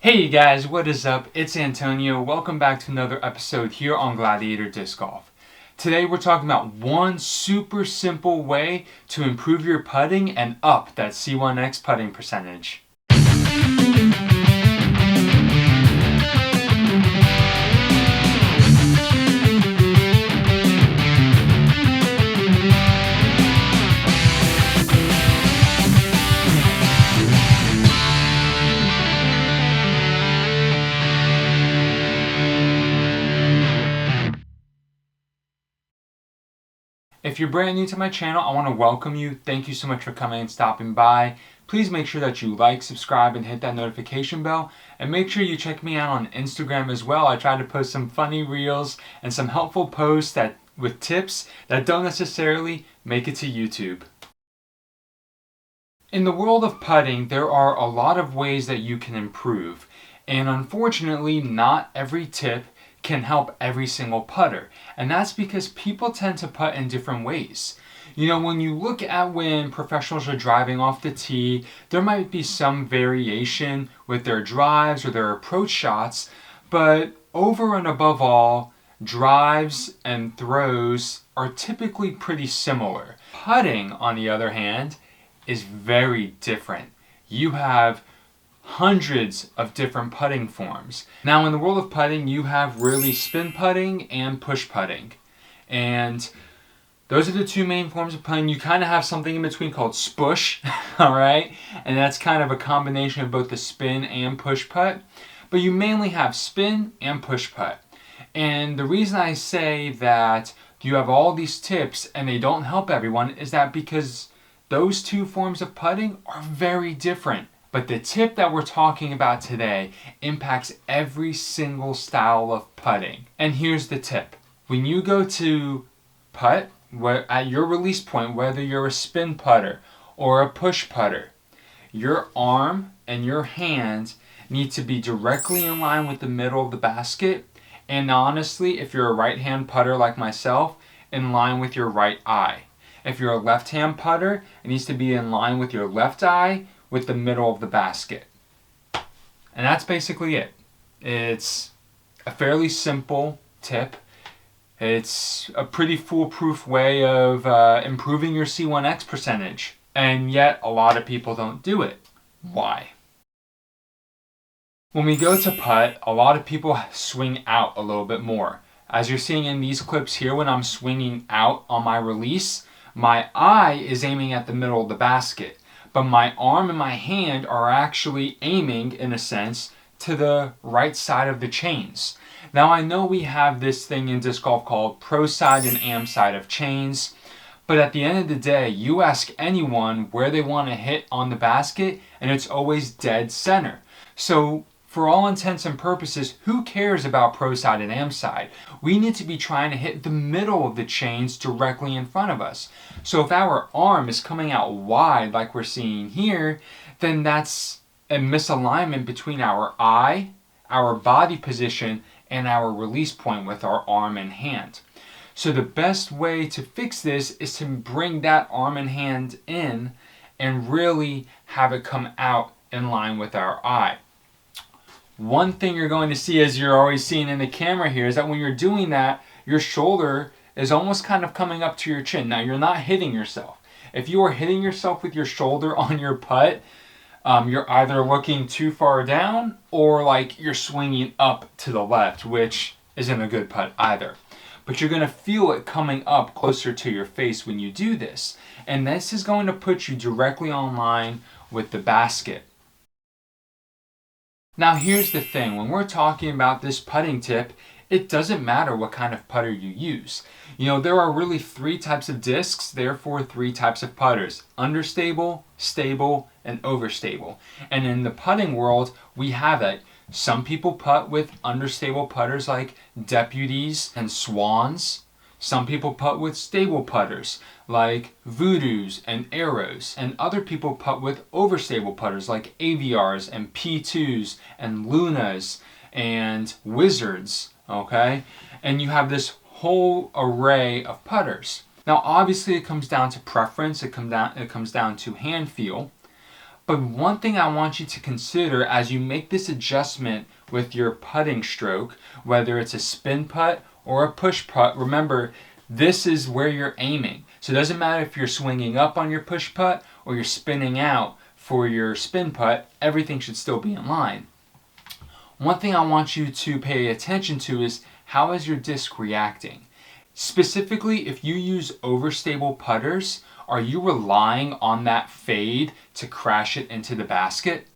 Hey guys, what is up? It's Antonio. Welcome back to another episode here on Gladiator Disc Golf. Today we're talking about one super simple way to improve your putting and up that C1X putting percentage. If you're brand new to my channel, I want to welcome you. Thank you so much for coming and stopping by. Please make sure that you like, subscribe, and hit that notification bell. And make sure you check me out on Instagram as well. I try to post some funny reels and some helpful posts with tips that don't necessarily make it to YouTube. In the world of putting, there are a lot of ways that you can improve. And unfortunately, not every tip can help every single putter. And that's because people tend to putt in different ways. You know, when you look at when professionals are driving off the tee, there might be some variation with their drives or their approach shots, but over and above all, drives and throws are typically pretty similar. Putting, on the other hand, is very different. You have hundreds of different putting forms. Now, in the world of putting, you have really spin putting and push putting. And those are the two main forms of putting. You kind of have something in between called spush, all right? And that's kind of a combination of both the spin and push putt. But you mainly have spin and push putt. And the reason I say that you have all these tips and they don't help everyone is that because those two forms of putting are very different. But the tip that we're talking about today impacts every single style of putting. And here's the tip. When you go to putt, at your release point, whether you're a spin putter or a push putter, your arm and your hand need to be directly in line with the middle of the basket. And honestly, if you're a right-hand putter like myself, in line with your right eye. If you're a left-hand putter, it needs to be in line with your left eye with the middle of the basket. And that's basically it. It's a fairly simple tip. It's a pretty foolproof way of improving your C1X percentage. And yet, a lot of people don't do it. Why? When we go to putt, a lot of people swing out a little bit more. As you're seeing in these clips here, when I'm swinging out on my release, my eye is aiming at the middle of the basket. But my arm and my hand are actually aiming, in a sense, to the right side of the chains. Now, I know we have this thing in disc golf called pro side and am side of chains, but at the end of the day, you ask anyone where they want to hit on the basket, and it's always dead center. So, for all intents and purposes, who cares about pro side and am side? We need to be trying to hit the middle of the chains directly in front of us. So if our arm is coming out wide like we're seeing here, then that's a misalignment between our eye, our body position, and our release point with our arm and hand. So the best way to fix this is to bring that arm and hand in and really have it come out in line with our eye. One thing you're going to see, as you're always seeing in the camera here, is that when you're doing that, your shoulder is almost kind of coming up to your chin. Now, you're not hitting yourself. If you are hitting yourself with your shoulder on your putt, you're either looking too far down or like you're swinging up to the left, which isn't a good putt either. But you're going to feel it coming up closer to your face when you do this. And this is going to put you directly on line with the basket. Now here's the thing, when we're talking about this putting tip, it doesn't matter what kind of putter you use. You know, there are really three types of discs, therefore three types of putters: understable, stable, and overstable. And in the putting world, we have it. Some people putt with understable putters like Deputies and Swans. Some people putt with stable putters like Voodoos and Arrows, and other people putt with overstable putters like AVRs and P2s and Lunas and Wizards, okay? And you have this whole array of putters. Now, obviously, it comes down to preference. It comes down to hand feel. But one thing I want you to consider as you make this adjustment with your putting stroke, whether it's a spin putt or a push putt, remember, this is where you're aiming. So it doesn't matter if you're swinging up on your push putt or you're spinning out for your spin putt, everything should still be in line. One thing I want you to pay attention to is how is your disc reacting? Specifically, if you use overstable putters, are you relying on that fade to crash it into the basket?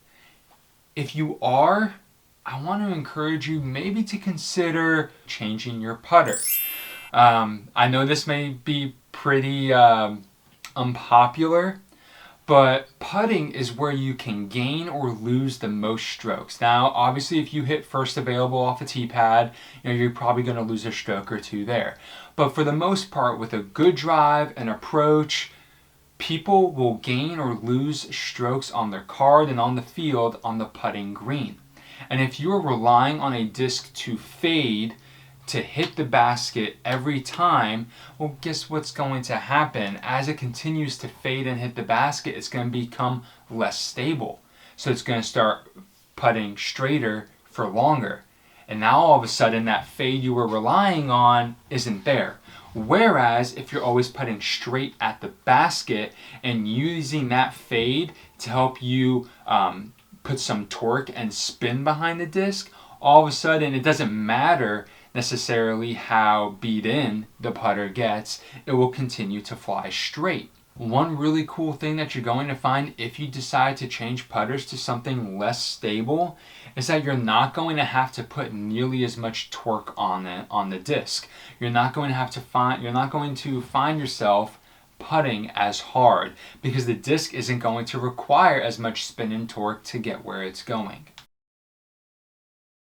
If you are, I want to encourage you maybe to consider changing your putter. I know this may be pretty unpopular, but putting is where you can gain or lose the most strokes. Now, obviously, if you hit first available off a tee pad, you're probably going to lose a stroke or two there. But for the most part, with a good drive and approach, people will gain or lose strokes on their card and on the field on the putting green. And if you're relying on a disc to fade to hit the basket every time, well, guess what's going to happen? As it continues to fade and hit the basket, it's going to become less stable. So it's going to start putting straighter for longer. And now all of a sudden that fade you were relying on isn't there. Whereas if you're always putting straight at the basket and using that fade to help you put some torque and spin behind the disc, all of a sudden it doesn't matter necessarily how beat in the putter gets, it will continue to fly straight. One really cool thing that you're going to find if you decide to change putters to something less stable is that you're not going to have to put nearly as much torque on the disc. You're not going to find yourself putting as hard because the disc isn't going to require as much spin and torque to get where it's going.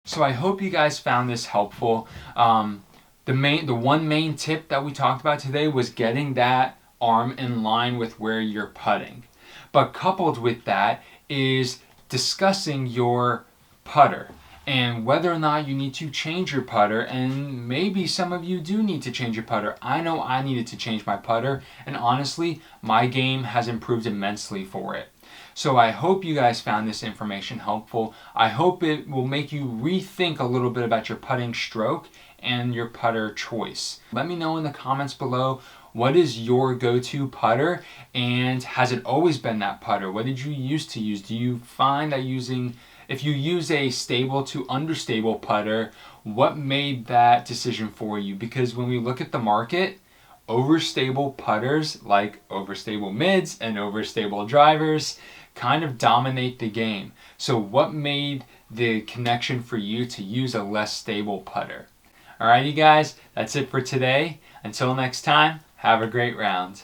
So I hope you guys found this helpful. The one main tip that we talked about today was getting that arm in line with where you're putting. But coupled with that is discussing your putter and whether or not you need to change your putter, and maybe some of you do need to change your putter. I know I needed to change my putter, and honestly, my game has improved immensely for it. So I hope you guys found this information helpful. I hope it will make you rethink a little bit about your putting stroke and your putter choice. Let me know in the comments below, what is your go-to putter, and has it always been that putter? What did you used to use? Do you find that if you use a stable to understable putter, what made that decision for you? Because when we look at the market, overstable putters like overstable mids and overstable drivers kind of dominate the game. So what made the connection for you to use a less stable putter? Alright, you guys, that's it for today. Until next time, have a great round.